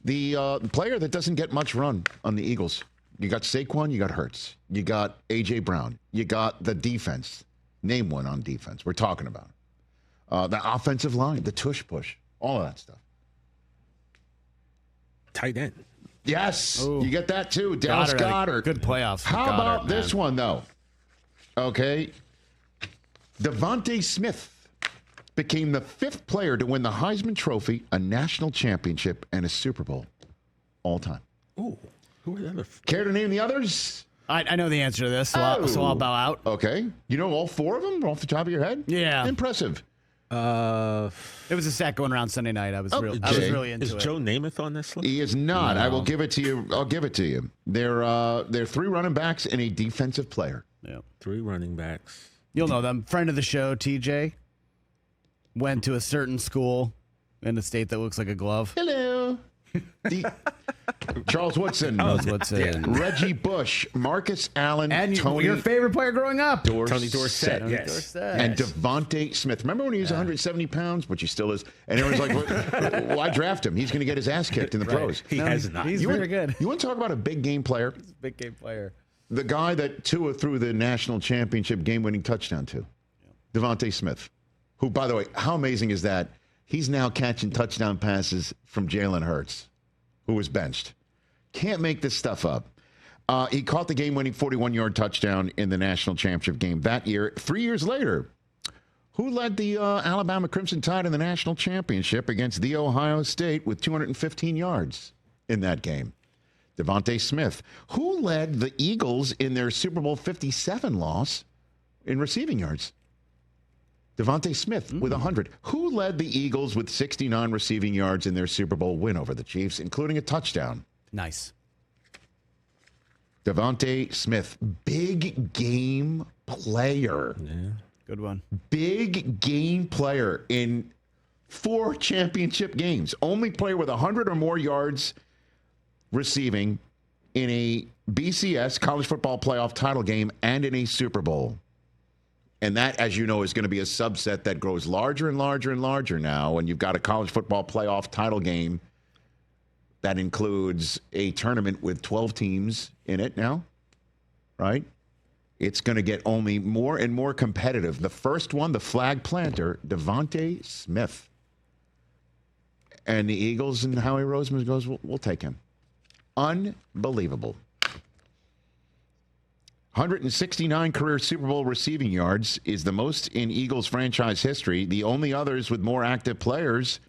The player that doesn't get much run on the Eagles. You got Saquon, you got Hurts, you got A.J. Brown, you got the defense. Name one on defense. We're talking about the offensive line, the tush push, all of that stuff. Tight end. Yes, you get that too. Dallas Goedert. Good playoffs. How about this one, though? Okay. Devonta Smith became the 5th player to win the Heisman Trophy, a national championship, and a Super Bowl all time. Ooh. Who are the other? Care to name the others? I know the answer to this, so I'll bow out. Okay. You know all 4 of them off the top of your head? Yeah. Impressive. It was a set going around Sunday night. I was really into it. Is Joe Namath on this list? He is not. No. I will give it to you. I'll give it to you. They're 3 running backs and a defensive player. Yeah. 3 running backs. You'll know them. Friend of the show, TJ, went to a certain school in the state that looks like a glove. Hello. Charles Woodson. Reggie Bush. Marcus Allen. And Tony. Your favorite player growing up. Tony Dorsett. Yes. And Devonta Smith. Remember when he was 170 pounds, which he still is? And everyone's like, why draft him? He's going to get his ass kicked in the pros. He has not. He's very good. You want to talk about a big game player? He's a big game player. The guy that Tua threw the national championship game-winning touchdown to. Devonta Smith. Who, by the way, how amazing is that? He's now catching touchdown passes from Jalen Hurts, who was benched. Can't make this stuff up. He caught the game-winning 41-yard touchdown in the national championship game that year. 3 years later, who led the Alabama Crimson Tide in the national championship against the Ohio State with 215 yards in that game? Devonta Smith. Who led the Eagles in their Super Bowl 57 loss in receiving yards? Devonta Smith with 100. Who led the Eagles with 69 receiving yards in their Super Bowl win over the Chiefs, including a touchdown? Nice. Devonta Smith, big game player. Yeah. Good one. Big game player in 4 championship games. Only player with 100 or more yards receiving in a BCS, college football playoff title game, and in a Super Bowl. And that, as you know, is going to be a subset that grows larger and larger and larger now. And you've got a college football playoff title game that includes a tournament with 12 teams in it now, right? It's going to get only more and more competitive. The first one, the flag planter, Devonta Smith. And the Eagles and Howie Roseman goes, we'll take him. Unbelievable. 169 career Super Bowl receiving yards is the most in Eagles franchise history. The only others with more active players,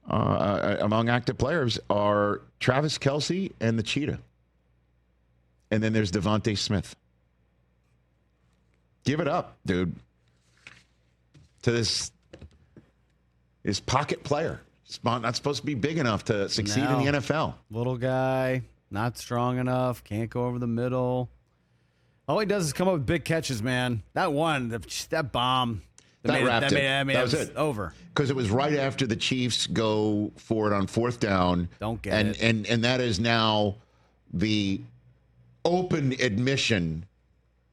among active players, are Travis Kelce and the Cheetah. And then there's Devonta Smith. Give it up, dude, to this pocket player. He's not supposed to be big enough to succeed in the NFL. Little guy, not strong enough, can't go over the middle. All he does is come up with big catches, man. That one, that bomb. That wrapped it. That was it. Over. Because it was right after the Chiefs go for it on 4th down. Don't get it. And that is now the open admission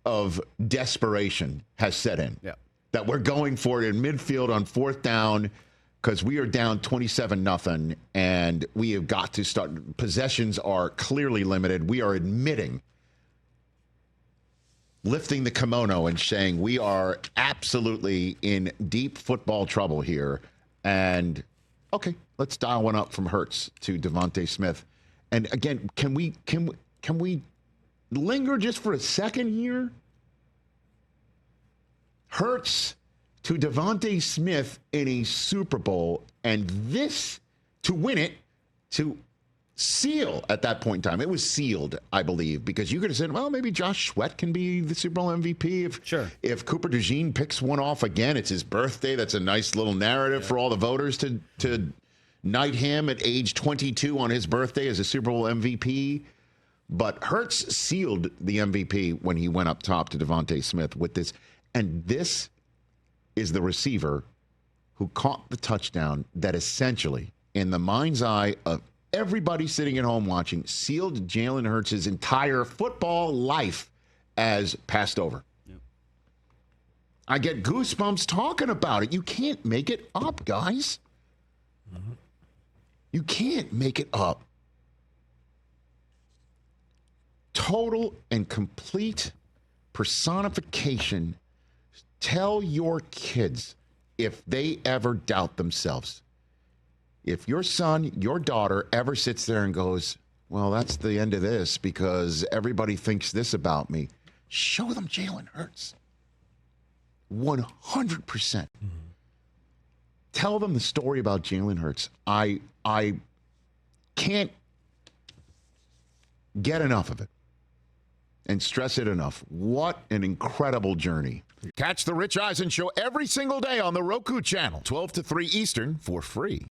of desperation has set in. Yeah. That we're going for it in midfield on 4th down because we are down 27-0, and we have got to start. Possessions are clearly limited. We are admitting, lifting the kimono and saying we are absolutely in deep football trouble here. And, okay, let's dial one up from Hurts to Devonta Smith. And, again, can we linger just for a second here? Hurts to Devonta Smith in a Super Bowl, and this to win it, to seal at that point in time. It was sealed, I believe, because you could have said, well, maybe Josh Sweat can be the Super Bowl MVP. If Cooper DeJean picks one off again, it's his birthday. That's a nice little narrative for all the voters to knight him at age 22 on his birthday as a Super Bowl MVP. But Hurts sealed the MVP when he went up top to Devonta Smith with this. And this is the receiver who caught the touchdown that essentially, in the mind's eye of everybody sitting at home watching, sealed Jalen Hurts' entire football life as passed over. Yep. I get goosebumps talking about it. You can't make it up, guys. You can't make it up. Total and complete personification. Tell your kids if they ever doubt themselves. If your son, your daughter ever sits there and goes, well, that's the end of this because everybody thinks this about me, show them Jalen Hurts. 100%. Tell them the story about Jalen Hurts. I can't get enough of it and stress it enough. What an incredible journey. Catch the Rich Eisen Show every single day on the Roku channel, 12 to 3 Eastern, for free.